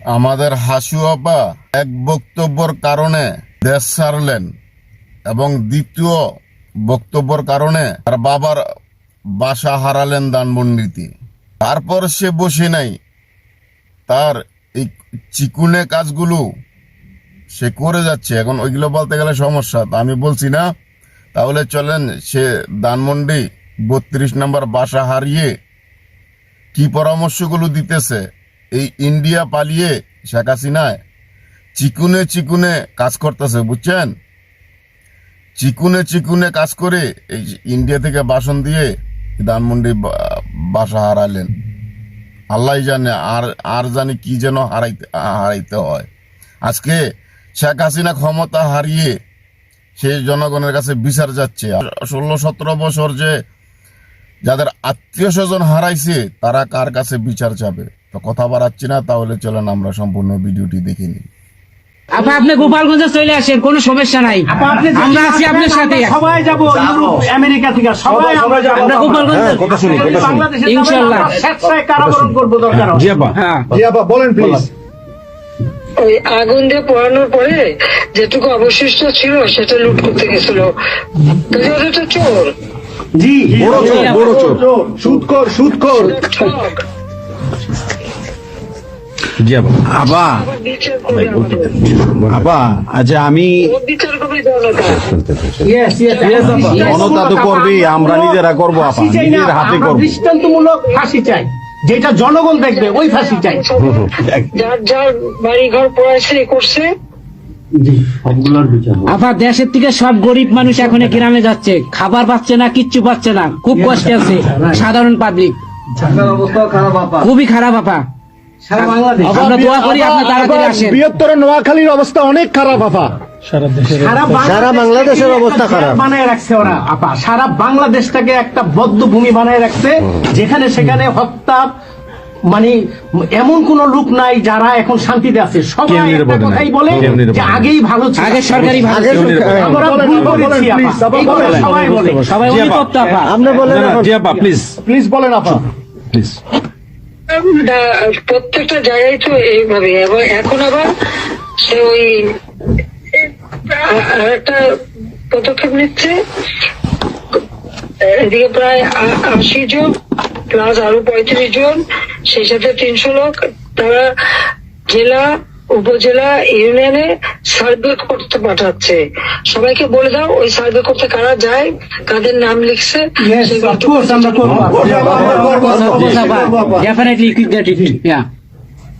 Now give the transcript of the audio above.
আমাদের হাসু আপা এক বক্তব্যের কারণে দেশ ছাড়লেন এবং দ্বিতীয় বক্তব্যের কারণে তার বাবার বাসা হারালেন ধানমন্ডিতে। তারপর সে বসে নাই, তার এই চিকুনে কাজগুলো সে করে যাচ্ছে। এখন ওইগুলো বলতে গেলে সমস্যা, তা আমি বলছি না। তাহলে চলেন, সে ধানমন্ডি 32 নম্বর বাসা হারিয়ে কি পরামর্শগুলো দিতেছে। এই ইন্ডিয়া পালিয়ে শেখ হাসিনায় চিকুনে চিকুনে কাজ করতেছে, বুঝছেন? চিকুনে চিকুনে কাজ করে এই ইন্ডিয়া থেকে বাসন দিয়ে ধানমন্ডি বাসা হারালেন। আল্লাহ জানে, আর জানি কি যেন হারাইতে হয়। আজকে শেখ হাসিনা ক্ষমতা হারিয়ে সে জনগণের কাছে বিচার যাচ্ছে। 16-17 বছর যে যাদের আত্মীয় স্বজন হারাইছে তারা কার কাছে বিচার যাবে? তো কথা বাড়াচ্ছি না, তাহলে চলেন আমরা সম্পূর্ণ ভিডিওটি দেখে নিই। আপনি গোপালগঞ্জে চলে আসেন, কোনো সমস্যা নাই, আমরা আছি আপনার সাথে। সবাই যাব ইউরোপ আমেরিকা থেকে, সবাই আমরা গোপালগঞ্জে কথা শুনি ইনশাআল্লাহ স্বেচ্ছায় কারাবরণ করব দরকার। জি আপা, জি আপা বলেন প্লিজ। ওই আগুন দিয়ে পোড়ানোর পরে যেটুকু অবশিষ্ট ছিল সেটা লুট করতে গেছিল, তো চোর। জি, বড় চোর, সুদখোর। ঠক। জি আপা। আপা আবার বিচার করে আমাদের। আপা আচ্ছা আমি ওর বিচার করবে জনতা। ইয়েস ইয়েস জনতা তো করবি, আমরা নিজেরা করবো আপা, নিজের হাতে করবো। দৃষ্টান্তমূলক ফাঁসি চাই, যেটা জনগণ দেখবে ওই ফাঁসি চাই। যার যার বাড়ি ঘর পড়াইছে করছে। আবার দেশের থেকে সব গরিব মানুষ এখন গ্রামে যাচ্ছে, খাবার পাচ্ছে না, কিচ্ছু পাচ্ছে না, খুব কষ্টে আছে সাধারণ পাবলিক, খুবই খারাপ। আপা আমরা দোয়া করি আপনি তাড়াতাড়ি আসেন। বৃহত্তর নোয়াখালীর অবস্থা অনেক খারাপ আপা। সারা বাংলাদেশের অবস্থা খারাপ বানায় রাখছে ওরা আপা। সারা বাংলাদেশটাকে একটা বদ্ধ ভূমি বানায় রাখছে, যেখানে সেখানে হত্যা, মানে এমন কোন লোক নাই যারা এখন শান্তিতে আছে। সবাই একটা কথাই বলে যে আগেই ভালো ছিল, আগে সরকারি ভালো ছিল। আমরা ভুল করেছি আপা, এই কথা সবাই বলে। সবাই অনুতপ্ত আপা। আপনি বলেন জি আপা প্লিজ বলেন আপা প্লিজ। প্রত্যেকটা জায়গায় তো এইভাবে, এবং এখন আবার সে ওই একটা পদক্ষেপ নিচ্ছে। এদিকে প্রায় 80 জন প্লাস আরো 35 জন, সেই সাথে 300 লোক, তারা জেলা উপজেলা ইউনিয়নে সার্ভে করতে পাঠাচ্ছে। সবাইকে বলে দাও ওই সার্ভে করতে কারা যায়, কাদের নাম লিখছে। আমরা করবো। Definitely you can get it. Yeah.